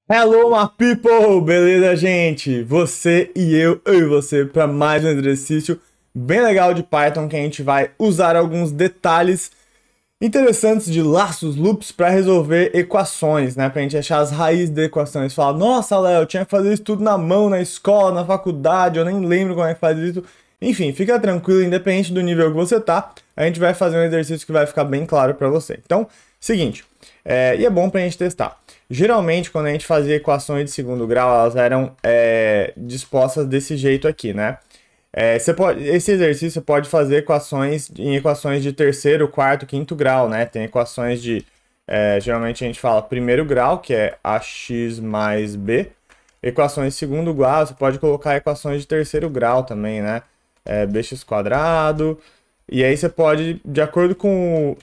Hello, my people! Beleza, gente? Você e eu e você para mais um exercício bem legal de Python que a gente vai usar alguns detalhes interessantes de laços, loops para resolver equações, né? Para a gente achar as raízes de equações. Falar, nossa, Léo, eu tinha que fazer isso tudo na mão, na escola, na faculdade, eu nem lembro como é que faz isso. Enfim, fica tranquilo, independente do nível que você tá, a gente vai fazer um exercício que vai ficar bem claro para você. Então, seguinte, e é bom para a gente testar. Geralmente, quando a gente fazia equações de segundo grau, elas eram dispostas desse jeito aqui, né? Esse exercício você pode fazer em equações de terceiro, quarto, quinto grau, né? Tem equações de, geralmente a gente fala primeiro grau, que é ax mais b. Equações de segundo grau, você pode colocar equações de terceiro grau também, né? Bx quadrado. E aí você pode, de acordo com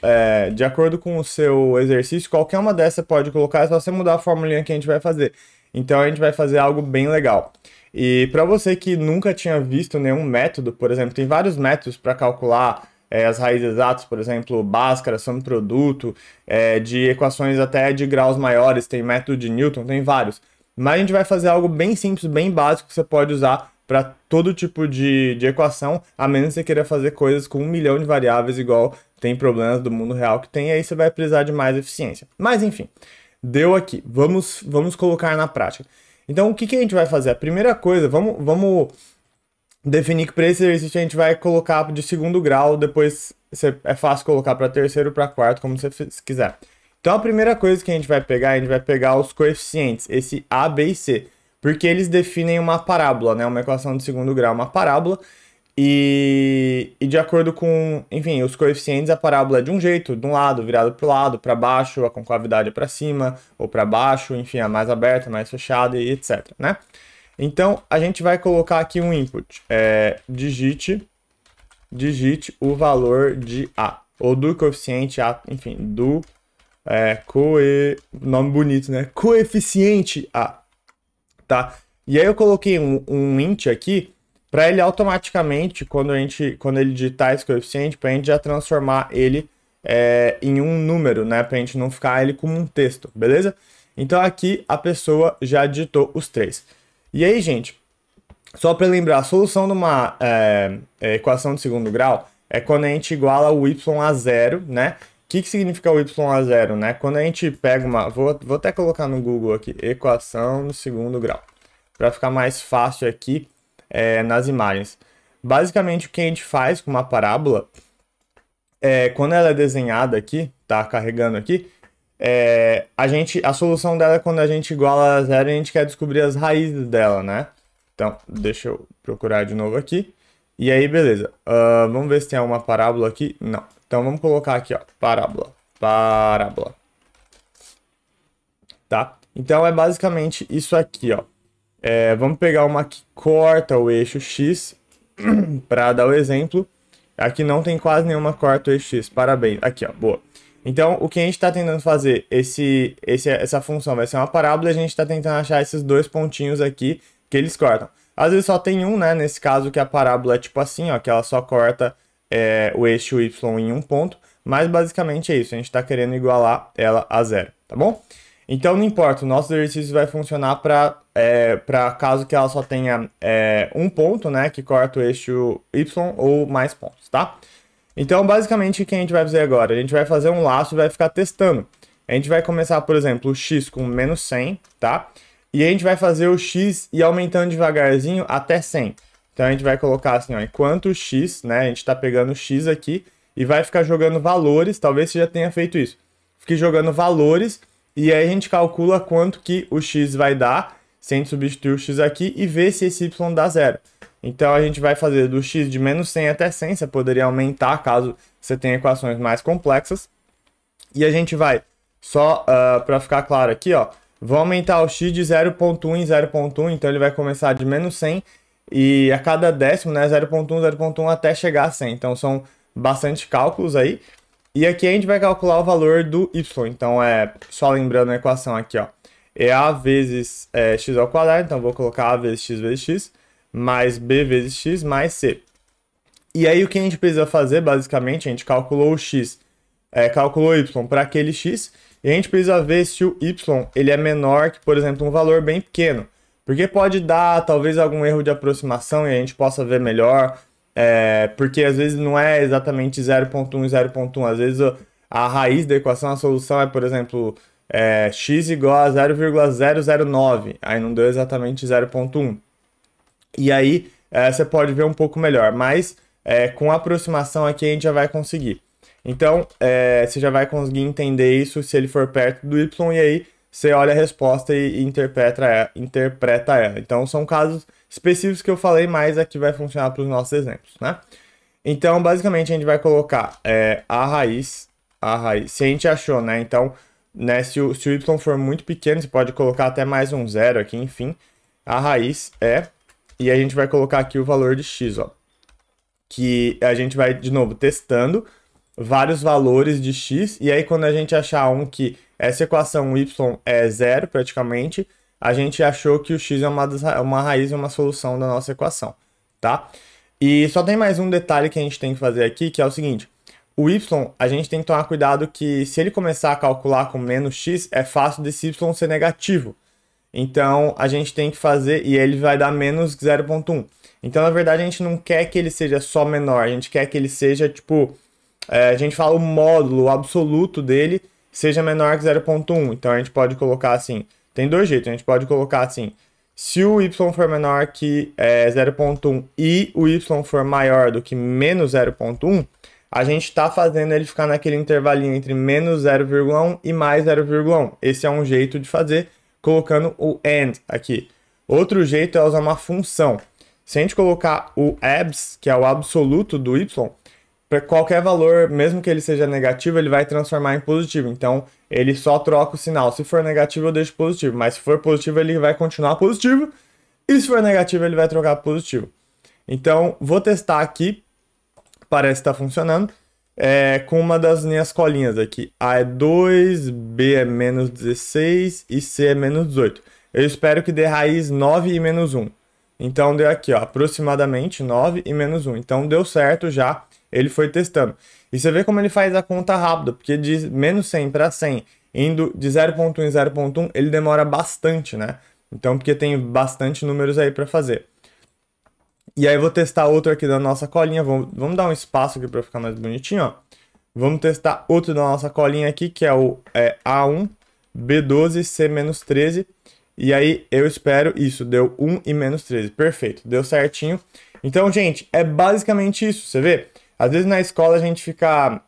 o seu exercício, qualquer uma dessas você pode colocar, é só você mudar a formulinha que a gente vai fazer. Então a gente vai fazer algo bem legal. E para você que nunca tinha visto nenhum método, por exemplo, tem vários métodos para calcular as raízes exatas, por exemplo, Bhaskara, soma de produto, de equações até de graus maiores, tem método de Newton, tem vários. Mas a gente vai fazer algo bem simples, bem básico que você pode usar para todo tipo de equação, a menos que você queira fazer coisas com 1 milhão de variáveis, igual tem problemas do mundo real que tem, aí você vai precisar de mais eficiência. Mas enfim, deu aqui. Vamos colocar na prática. Então, o que a gente vai fazer? A primeira coisa, vamos definir que para esse exercício a gente vai colocar de segundo grau, depois é fácil colocar para terceiro, para quarto, como você quiser. Então, a primeira coisa que a gente vai pegar os coeficientes, esse A, B e C, porque eles definem uma parábola, né? Uma equação de segundo grau, uma parábola, e de acordo com, enfim, os coeficientes, a parábola é de um jeito, de um lado, virado para o lado, para baixo, a concavidade é para cima, ou para baixo, enfim, a mais aberta, mais fechada, e etc, né? Então, a gente vai colocar aqui um input, digite o valor de A, ou do coeficiente A, enfim, nome bonito, né? Coeficiente A, tá? E aí eu coloquei um int aqui, para ele automaticamente, quando ele digitar esse coeficiente, para a gente já transformar ele em um número, né? Para a gente não ficar ele como um texto, beleza? Então aqui a pessoa já digitou os três. E aí, gente, só para lembrar, a solução de uma equação de segundo grau é quando a gente iguala o y a zero, né? O que significa o y a zero, né? Quando a gente pega uma... Vou até colocar no Google aqui, equação de segundo grau, para ficar mais fácil aqui nas imagens. Basicamente, o que a gente faz com uma parábola, quando ela é desenhada aqui, tá carregando aqui, a solução dela é quando a gente iguala a zero e a gente quer descobrir as raízes dela, né? Então, deixa eu procurar de novo aqui. E aí, beleza. Vamos ver se tem alguma parábola aqui. Não. Então, vamos colocar aqui, ó, parábola. Parábola. Tá? Então, é basicamente isso aqui, ó. Vamos pegar uma que corta o eixo X para dar o exemplo. Aqui não tem quase nenhuma corta o eixo X. Parabéns. Aqui, ó. Boa. Então, o que a gente está tentando fazer, essa função vai ser uma parábola e a gente está tentando achar esses dois pontinhos aqui que eles cortam. Às vezes só tem um, né? Nesse caso que a parábola é tipo assim, ó, que ela só corta o eixo Y em um ponto. Mas basicamente é isso, a gente está querendo igualar ela a zero, tá bom? Então não importa, o nosso exercício vai funcionar para caso que ela só tenha um ponto, né? Que corta o eixo Y ou mais pontos, tá? Então, basicamente, o que a gente vai fazer agora? A gente vai fazer um laço e vai ficar testando. A gente vai começar, por exemplo, o x com menos 100, tá? E a gente vai fazer o x e aumentando devagarzinho até 100. Então, a gente vai colocar assim, ó, enquanto o x, né? A gente tá pegando o x aqui e vai ficar jogando valores. Talvez você já tenha feito isso. Fique jogando valores e aí a gente calcula quanto que o x vai dar, sem substituir o x aqui, e ver se esse y dá zero. Então, a gente vai fazer do x de menos 100 até 100, você poderia aumentar caso você tenha equações mais complexas. E a gente vai, só para ficar claro aqui, ó, vou aumentar o x de 0.1 em 0.1, então ele vai começar de menos 100 e a cada décimo, né, 0.1, 0.1 até chegar a 100. Então, são bastante cálculos aí. E aqui a gente vai calcular o valor do y, então só lembrando a equação aqui, ó, é a vezes x ao quadrado, então vou colocar a vezes x, mais b vezes x mais c. E aí o que a gente precisa fazer, basicamente, a gente calculou o x, calculou o y para aquele x, E a gente precisa ver se o y ele é menor que, por exemplo, um valor bem pequeno. Porque pode dar, talvez, algum erro de aproximação e a gente possa ver melhor. Porque às vezes não é exatamente 0.1 e 0.1. Às vezes a raiz da equação, a solução é, por exemplo, x igual a 0,009. Aí não deu exatamente 0.1. E aí você pode ver um pouco melhor. Mas com a aproximação aqui a gente já vai conseguir. Então, você já vai conseguir entender isso se ele for perto do y, e aí você olha a resposta e interpreta ela. Então, são casos específicos que eu falei, mas aqui vai funcionar para os nossos exemplos, né? Então, basicamente, a gente vai colocar a raiz, se a gente achou, né? Então, né, se o y for muito pequeno, você pode colocar até mais um zero aqui, enfim. A raiz e a gente vai colocar aqui o valor de x, ó. Que a gente vai, de novo, testando vários valores de x, e aí quando a gente achar que essa equação y é zero praticamente, a gente achou que o x é uma raiz e uma solução da nossa equação, tá? E só tem mais um detalhe que a gente tem que fazer aqui, que é o seguinte: o y, a gente tem que tomar cuidado que se ele começar a calcular com menos x, é fácil desse y ser negativo. Então, a gente tem que fazer, e ele vai dar menos 0.1. Então, na verdade, a gente não quer que ele seja só menor, a gente quer que ele seja, tipo, a gente fala o módulo absoluto dele seja menor que 0.1. Então, a gente pode colocar assim, tem dois jeitos, a gente pode colocar assim, se o y for menor que 0.1 e o y for maior do que menos 0.1, a gente está fazendo ele ficar naquele intervalinho entre menos 0,1 e mais 0,1. Esse é um jeito de fazer, colocando o AND aqui. Outro jeito é usar uma função. Se a gente colocar o abs, que é o absoluto do y, para qualquer valor, mesmo que ele seja negativo, ele vai transformar em positivo. Então, ele só troca o sinal. Se for negativo, eu deixo positivo. Mas se for positivo, ele vai continuar positivo. E se for negativo, ele vai trocar positivo. Então, vou testar aqui. Parece que está funcionando. Com uma das minhas colinhas aqui. A é 2, B é menos 16 e C é menos 18. Eu espero que dê raiz 9 e menos 1. Então, deu aqui, ó, aproximadamente 9 e menos 1. Então, deu certo já. Ele foi testando. E você vê como ele faz a conta rápida, porque de menos 100 para 100, indo de 0.1 em 0.1, ele demora bastante, né? Então, porque tem bastante números aí para fazer. E aí, eu vou testar outro aqui da nossa colinha. Vamos dar um espaço aqui para ficar mais bonitinho, ó. Vamos testar outro da nossa colinha aqui, que é o A1, B12, C-13. E aí, eu espero isso. Deu 1 e menos 13. Perfeito, deu certinho. Então, gente, é basicamente isso, você vê? Às vezes na escola a gente fica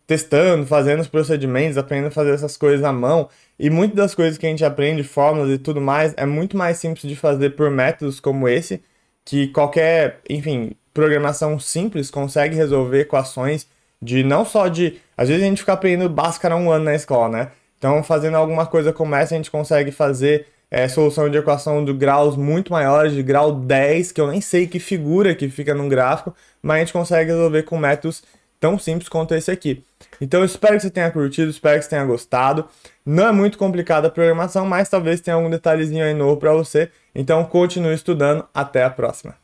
testando, fazendo os procedimentos, aprendendo a fazer essas coisas à mão. E muitas das coisas que a gente aprende, fórmulas e tudo mais, é muito mais simples de fazer por métodos como esse, que qualquer, enfim, programação simples consegue resolver equações de não só de... Às vezes a gente fica aprendendo Bhaskara 1 ano na escola, né? Então, fazendo alguma coisa como essa, a gente consegue fazer solução de equação de graus muito maiores, de grau 10, que eu nem sei que figura que fica num gráfico, mas a gente consegue resolver com métodos tão simples quanto esse aqui. Então, eu espero que você tenha curtido, espero que você tenha gostado. Não é muito complicada a programação, mas talvez tenha algum detalhezinho aí novo para você. Então, continue estudando. Até a próxima.